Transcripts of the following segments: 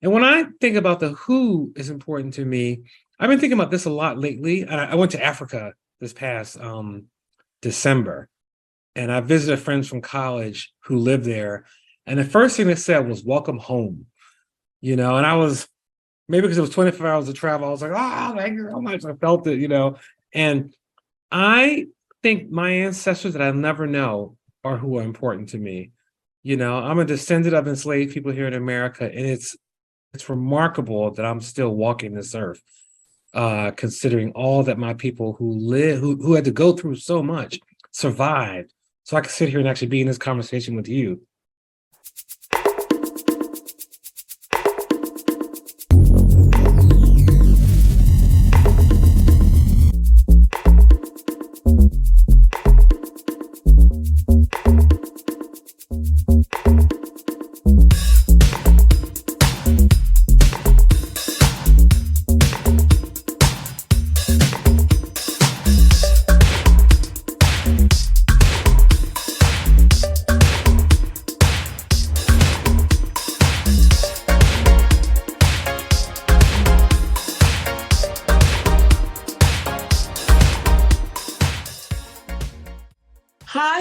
And when I think about the who is important to me, I've been thinking about this a lot lately. I went to Africa this past December, and I visited friends from college who lived there. And the first thing they said was, welcome home. And I was, maybe because it was 24 hours of travel, I was like, oh, thank you so much. I felt it. And I think my ancestors that I'll never know are who are important to me. I'm a descendant of enslaved people here in America, and it's remarkable that I'm still walking this earth, considering all that my people who had to go through so much, survived. So I can sit here and actually be in this conversation with you.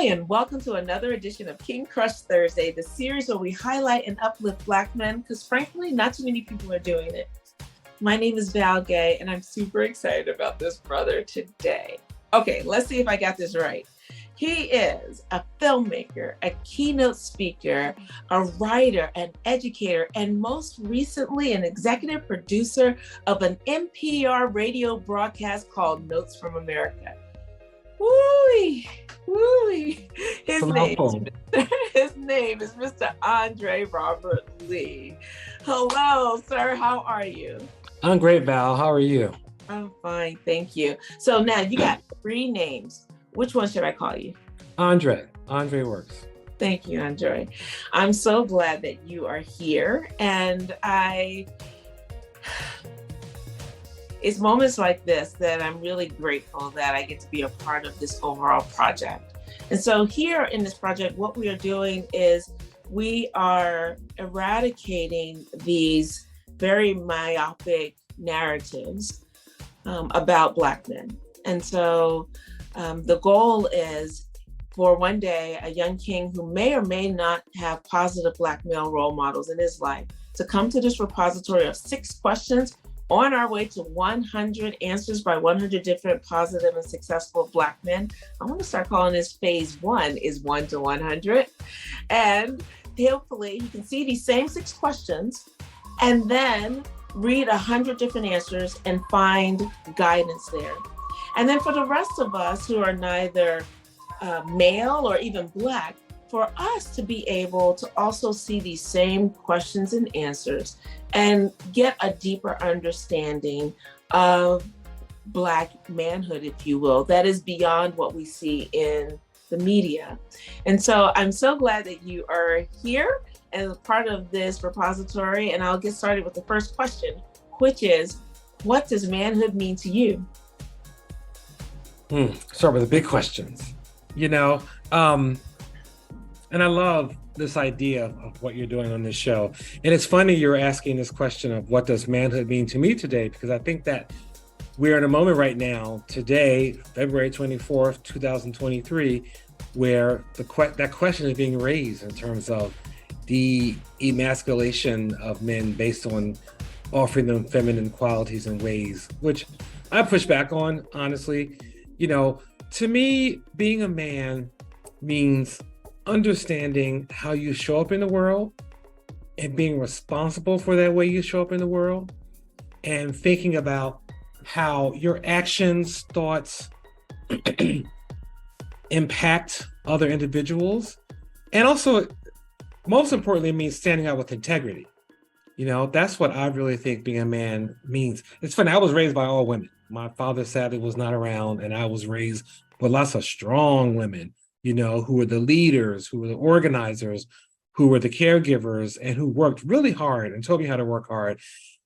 And welcome to another edition of King Crush Thursday, the series where we highlight and uplift Black men, because frankly, not too many people are doing it. My name is Val Gay, and I'm super excited about this brother today. Okay, let's see if I got this right. He is a filmmaker, a keynote speaker, a writer, an educator, and most recently, an executive producer of an NPR radio broadcast called Notes from America. Woo-wee, woo-wee. His name is Mr. André Robert Lee. Hello, sir. How are you? I'm great, Val. How are you? I'm fine, thank you. So now you got 3 names. Which one should I call you? André. André works. Thank you, André. I'm so glad that you are here, and it's moments like this that I'm really grateful that I get to be a part of this overall project. And so here in this project, what we are doing is we are eradicating these very myopic narratives about Black men. And so the goal is for one day, a young king who may or may not have positive Black male role models in his life to come to this repository of 6 questions on our way to 100 answers by 100 different positive and successful Black men. I want to start calling this phase 1 is 1 to 100. And hopefully you can see these same 6 questions and then read 100 different answers and find guidance there. And then for the rest of us who are neither male or even Black, for us to be able to also see these same questions and answers and get a deeper understanding of Black manhood, if you will, that is beyond what we see in the media. And so I'm so glad that you are here as a part of this repository. And I'll get started with the first question, which is, what does manhood mean to you? Start with the big questions. And I love this idea of what you're doing on this show. And it's funny you're asking this question of what does manhood mean to me today, because I think that we're in a moment right now, today, February 24th, 2023, where that question is being raised in terms of the emasculation of men based on offering them feminine qualities and ways, which I push back on, honestly. To me, being a man means understanding how you show up in the world and being responsible for that way you show up in the world, and thinking about how your actions, thoughts impact other individuals. And also, most importantly, it means standing out with integrity. That's what I really think being a man means. It's funny, I was raised by all women. My father sadly was not around, and I was raised with lots of strong women, who were the leaders, who were the organizers, who were the caregivers, and who worked really hard and told me how to work hard,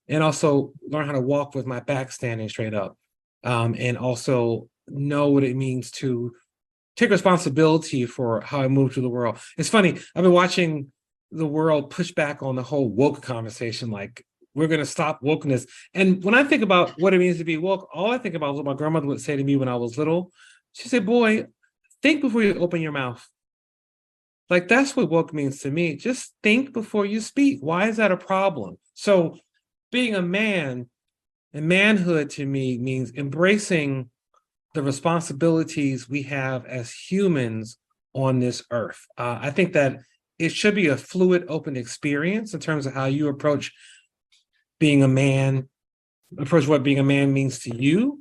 and also learn how to walk with my back standing straight up, and also know what it means to take responsibility for how I move through the world. It's funny, I've been watching the world push back on the whole woke conversation, like we're going to stop wokeness. And when I think about what it means to be woke, all I think about is what my grandmother would say to me when I was little. She said, boy, think before you open your mouth. Like, that's what woke means to me. Just think before you speak. Why is that a problem? So being a man and manhood to me means embracing the responsibilities we have as humans on this earth. I think that it should be a fluid, open experience in terms of how you approach being a man, approach what being a man means to you,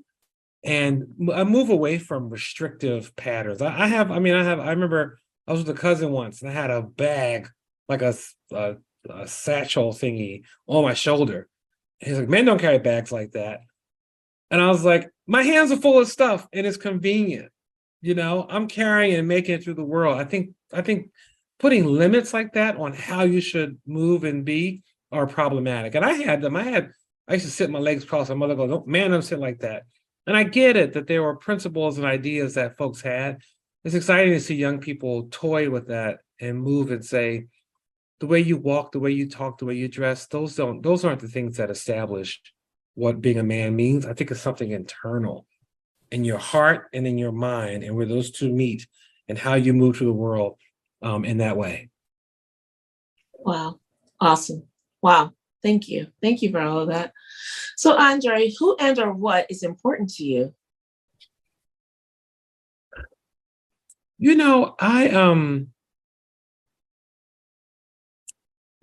and I move away from restrictive patterns. I remember I was with a cousin once, and I had a bag, like a satchel thingy on my shoulder. And he's like, men don't carry bags like that. And I was like, my hands are full of stuff, and it's convenient. I'm carrying and making it through the world. I think putting limits like that on how you should move and be are problematic. And I had them. I used to sit my legs crossed. My mother goes, oh, man, don't sit like that. And I get it that there were principles and ideas that folks had. It's exciting to see young people toy with that and move and say, the way you walk, the way you talk, the way you dress, those aren't the things that establish what being a man means. I think it's something internal in your heart and in your mind, and where those two meet and how you move through the world in that way. Wow. Awesome. Wow. Thank you. Thank you for all of that. So André, who and or what is important to you?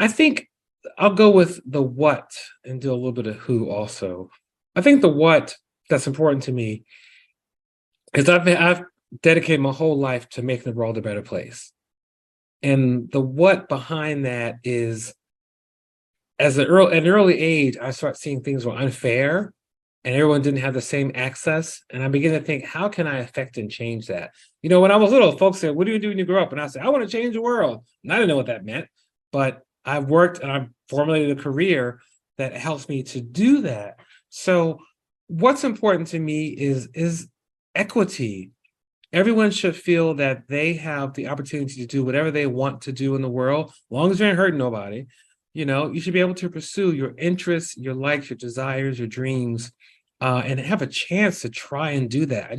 I think I'll go with the what and do a little bit of who also. I think the what that's important to me is I've dedicated my whole life to making the world a better place. And the what behind that is, at an early age, I start seeing things were unfair and everyone didn't have the same access. And I begin to think, how can I affect and change that? When I was little, folks said, what do you do when you grow up? And I said, I want to change the world. And I didn't know what that meant, but I've worked and I've formulated a career that helps me to do that. So what's important to me is equity. Everyone should feel that they have the opportunity to do whatever they want to do in the world, as long as you ain't hurting nobody. You should be able to pursue your interests, your likes, your desires, your dreams, and have a chance to try and do that.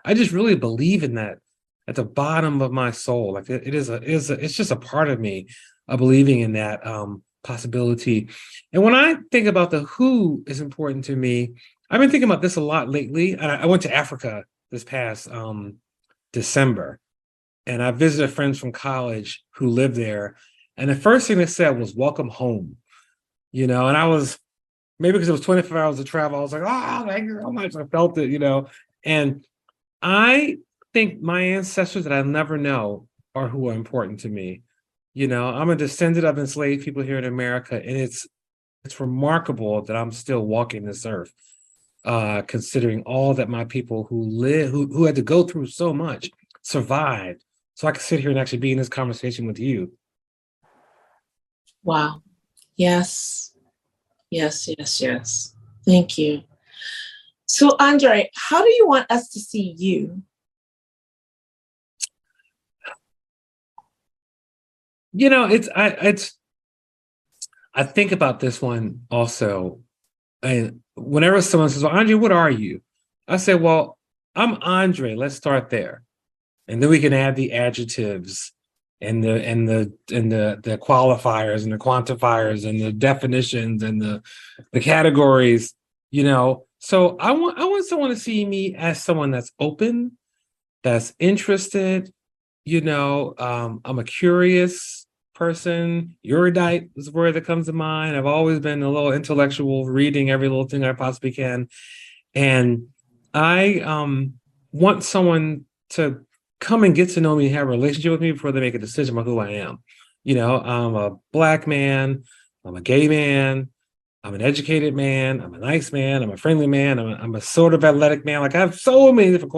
I just really believe in that at the bottom of my soul. Like it's just a part of me, believing in that possibility. And when I think about the who is important to me, I've been thinking about this a lot lately. I went to Africa this past December, and I visited friends from college who lived there. And the first thing they said was, welcome home. And I was, maybe because it was 24 hours of travel, I was like, oh, thank you so much. I felt it, And I think my ancestors that I'll never know are who are important to me. I'm a descendant of enslaved people here in America, and it's remarkable that I'm still walking this earth, considering all that my people who had to go through so much survived. So I can sit here and actually be in this conversation with you. Wow. Yes. Yes, yes, yes. Thank you. So André, how do you want us to see you? I think about this one also. And whenever someone says, well, André, what are you? I say, well, I'm André. Let's start there. And then we can add the adjectives and the qualifiers and the quantifiers and the definitions and the categories, So I want someone to see me as someone that's open, that's interested. I'm a curious person. Erudite is the word that comes to mind. I've always been a little intellectual, reading every little thing I possibly can. And I want someone to come and get to know me, have a relationship with me before they make a decision about who I am. I'm a Black man, I'm a gay man, I'm an educated man, I'm a nice man, I'm a friendly man, I'm a sort of athletic man. Like I have so many different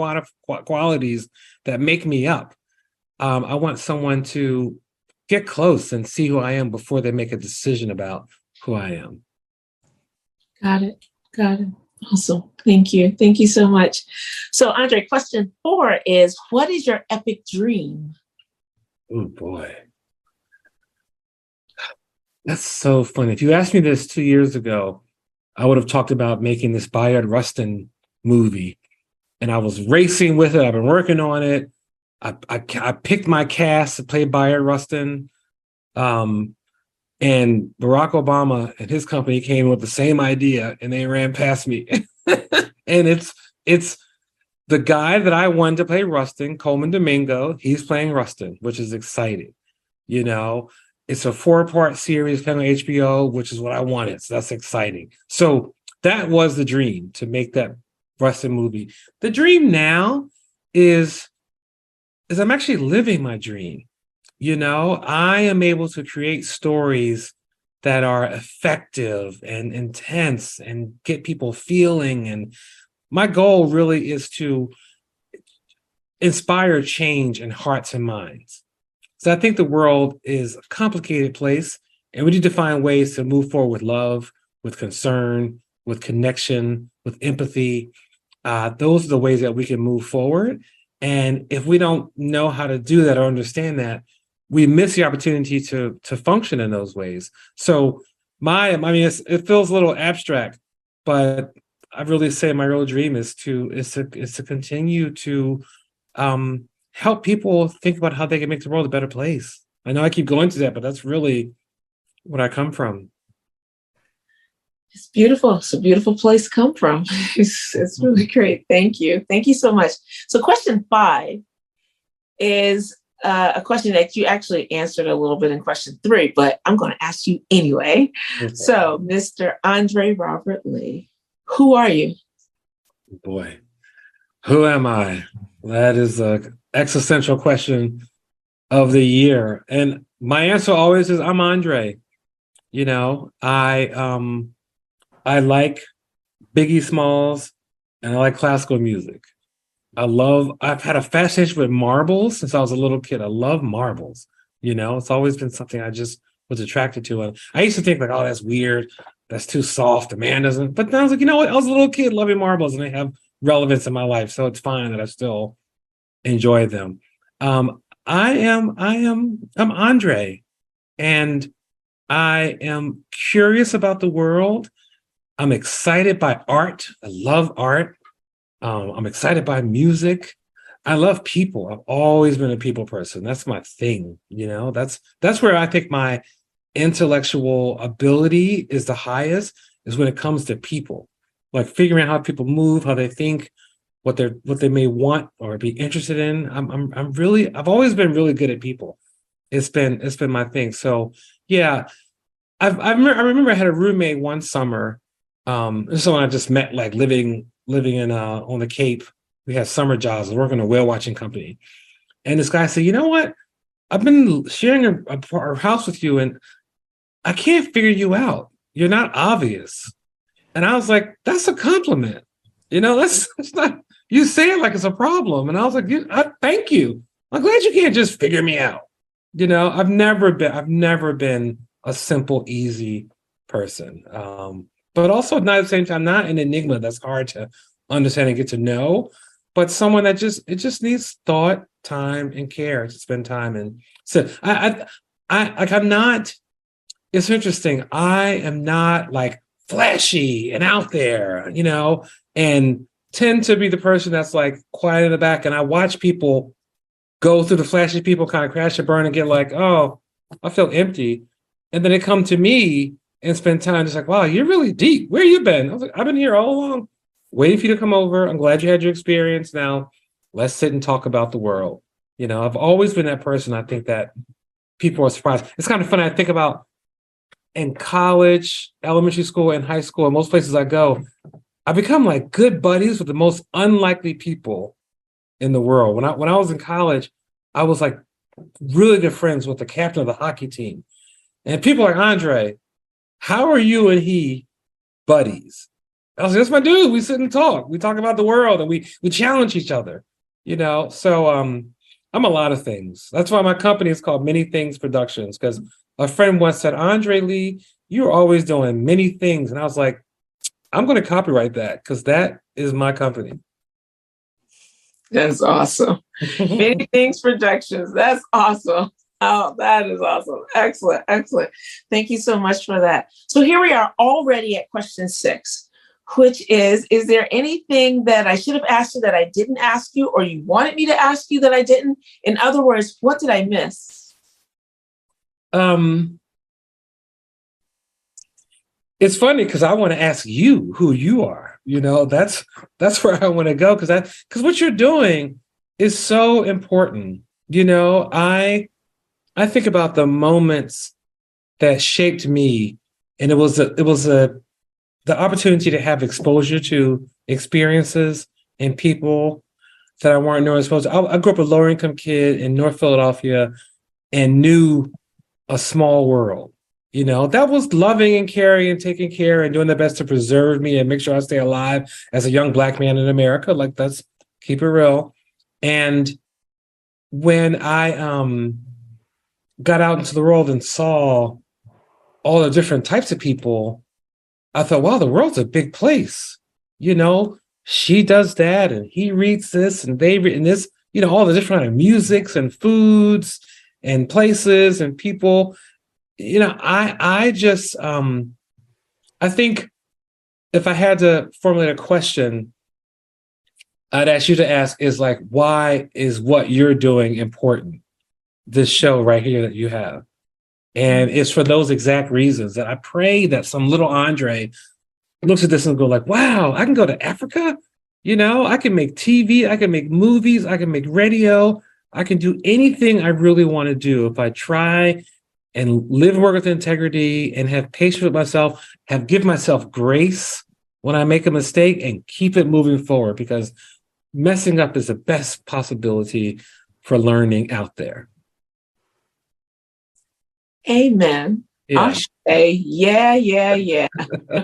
qualities that make me up. I want someone to get close and see who I am before they make a decision about who I am. Got it. Awesome. Thank you. Thank you so much. So André, question 4 is, what is your epic dream? Oh boy. That's so funny. If you asked me this 2 years ago, I would have talked about making this Bayard Rustin movie. And I was racing with it. I've been working on it. I picked my cast to play Bayard Rustin. And Barack Obama and his company came with the same idea and they ran past me. And it's the guy that I wanted to play Rustin, Coleman Domingo, he's playing Rustin, which is exciting. You know, it's a 4-part series coming on HBO, which is what I wanted. So that's exciting. So that was the dream, to make that Rustin movie. The dream now is I'm actually living my dream. You know, I am able to create stories that are effective and intense and get people feeling. And my goal really is to inspire change in hearts and minds. So I think the world is a complicated place, and we need to find ways to move forward with love, with concern, with connection, with empathy. Those are the ways that we can move forward. And if we don't know how to do that or understand that, we miss the opportunity to function in those ways. So it feels a little abstract, but I really say my real dream is to continue to help people think about how they can make the world a better place. I know I keep going to that, but that's really what I come from. It's beautiful. It's a beautiful place to come from. It's really great. Thank you. Thank you so much. So question 5 is a question that you actually answered a little bit in question 3, but I'm going to ask you anyway. Okay. So, Mr. André Robert Lee, who are you? Boy, who am I? That is an existential question of the year. And my answer always is I'm André. You know, I like Biggie Smalls and I like classical music. I've had a fascination with marbles since I was a little kid. I love marbles. You know, it's always been something I just was attracted to. And I used to think like, oh, that's weird. That's too soft. A man doesn't. But then I was like, you know what? I was a little kid loving marbles and they have relevance in my life. So it's fine that I still enjoy them. I'm André, and I am curious about the world. I'm excited by art. I love art. I'm excited by music. I love people. I've always been a people person. That's my thing. You know, that's where I think my intellectual ability is the highest, is when it comes to people, like figuring out how people move, how they think, what they may want or be interested in. I've always been really good at people. It's been my thing. So yeah, I remember I had a roommate one summer. Someone I just met, like living in on the Cape. We had summer jobs. I was working in a whale watching company, and this guy said, "You know what? I've been sharing a house with you, and I can't figure you out. You're not obvious." And I was like, "That's a compliment. You know, that's not. You say it like it's a problem." And I was like, "Thank you. I'm glad you can't just figure me out." You know, I've never been a simple, easy person. But also not at the same time, not an enigma that's hard to understand and get to know, but someone that just needs thought, time, and care to spend time. And so I'm not, it's interesting. I am not like flashy and out there, you know, and tend to be the person that's like quiet in the back. And I watch people go through the flashy people, kind of crash and burn and get like, oh, I feel empty. And then they come to me and spend time just like, wow, you're really deep. Where you been? I was like, I've been here all along, waiting for you to come over. I'm glad you had your experience. Now let's sit and talk about the world. You know, I've always been that person. I think that people are surprised. It's kind of funny. I think about in college, elementary school, and high school, and most places I go, I become like good buddies with the most unlikely people in the world. When I was in college, I was like really good friends with the captain of the hockey team. And people like, André, how are you and he buddies? I was like, that's my dude. We sit and talk. We talk about the world and we challenge each other, you know? So I'm a lot of things. That's why my company is called Many Things Productions, because a friend once said, André Lee, you're always doing many things. And I was like, I'm going to copyright that because that is my company. That's awesome. Many Things Productions. That's awesome. Oh, that is awesome. Excellent. Excellent. Thank you so much for that. So here we are already at question 6, which is there anything that I should have asked you that I didn't ask you, or you wanted me to ask you that I didn't? In other words, what did I miss? It's funny because I want to ask you who you are. That's where I want to go, because what you're doing is so important. I think about the moments that shaped me, and it was the opportunity to have exposure to experiences and people that I weren't normally exposed to. I grew up a lower income kid in North Philadelphia and knew a small world. That was loving and caring and taking care and doing their best to preserve me and make sure I stay alive as a young Black man in America. Like, let's keep it real. And when I got out into the world and saw all the different types of people, I thought, wow, the world's a big place. She does that and he reads this and they read this, all the different kind of musics and foods and places and people. I just, I think if I had to formulate a question, I'd ask you to ask is like, why is what you're doing important? This show right here that you have. And it's for those exact reasons that I pray that some little André looks at this and go like, wow, I can go to Africa. I can make TV, I can make movies, I can make radio. I can do anything I really want to do if I try and live and work with integrity and have patience with myself, give myself grace when I make a mistake and keep it moving forward, because messing up is the best possibility for learning out there. Amen. Yeah. I'll say, yeah.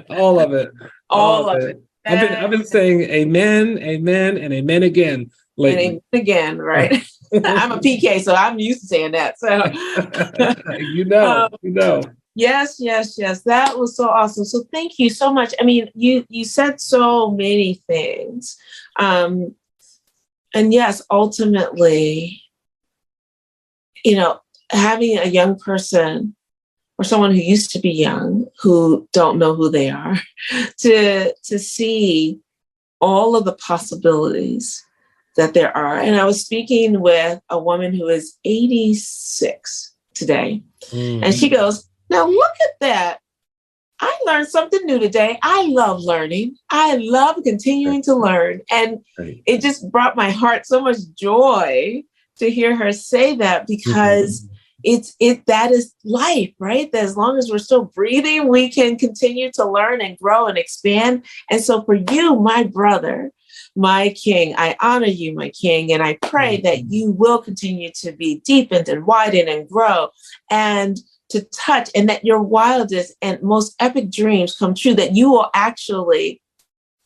All of it. All of it. I've been saying amen, amen, and amen again lately. And amen again, right? I'm a PK, so I'm used to saying that. So Yes. That was so awesome. So thank you so much. I mean, you said so many things. And yes, ultimately, having a young person or someone who used to be young, who don't know who they are, to see all of the possibilities that there are. And I was speaking with a woman who is 86 today. Mm-hmm. And she goes, now look at that. I learned something new today. I love learning. I love continuing to learn. And it just brought my heart so much joy to hear her say that, because that is life, right? That as long as we're still breathing, we can continue to learn and grow and expand. And so for you, my brother, my king, I honor you, my king, and I pray that you will continue to be deepened and widen and grow and to touch, and that your wildest and most epic dreams come true, that you will actually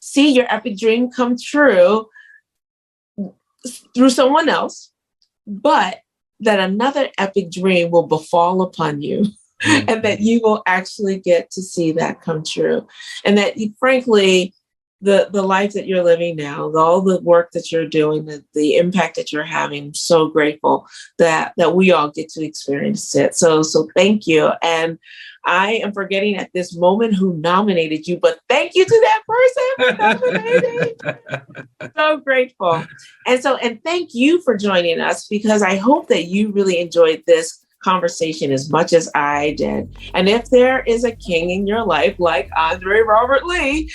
see your epic dream come true through someone else, but that another epic dream will befall upon you. Mm-hmm. And that you will actually get to see that come true. And that you, frankly, the life that you're living now, all the work that you're doing, the impact that you're having, I'm so grateful that we all get to experience it. So thank you. And I am forgetting at this moment who nominated you, but thank you to that person for nominating. So grateful. And thank you for joining us, because I hope that you really enjoyed this conversation as much as I did. And if there is a king in your life like André Robert Lee,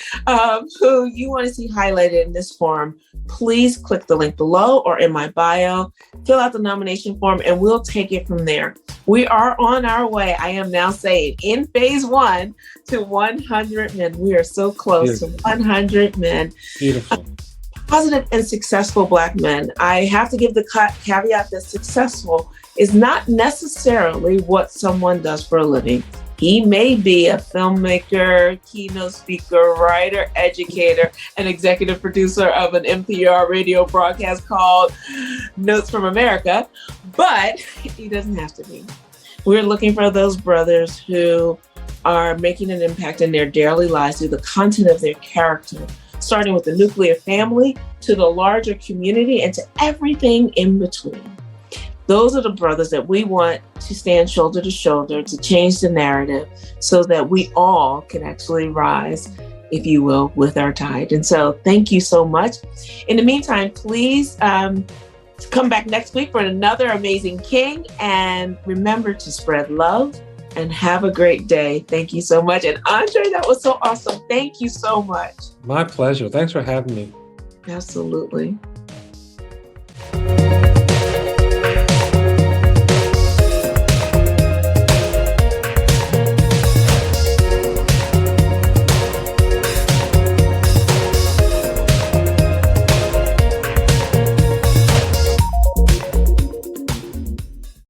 who you want to see highlighted in this forum, please click the link below or in my bio, fill out the nomination form, and we'll take it from there. We are on our way, I am now saying, in phase 1 to 100 men. We are so close to 100 men. Beautiful. Positive and successful Black men. I have to give the caveat that successful is not necessarily what someone does for a living. He may be a filmmaker, keynote speaker, writer, educator, and executive producer of an NPR radio broadcast called Notes from America, but he doesn't have to be. We're looking for those brothers who are making an impact in their daily lives through the content of their character, starting with the nuclear family to the larger community and to everything in between. Those are the brothers that we want to stand shoulder to shoulder to change the narrative so that we all can actually rise, if you will, with our tide. And so thank you so much. In the meantime, please come back next week for another amazing king. And remember to spread love and have a great day. Thank you so much. And Andre, that was so awesome. Thank you so much. My pleasure. Thanks for having me. Absolutely.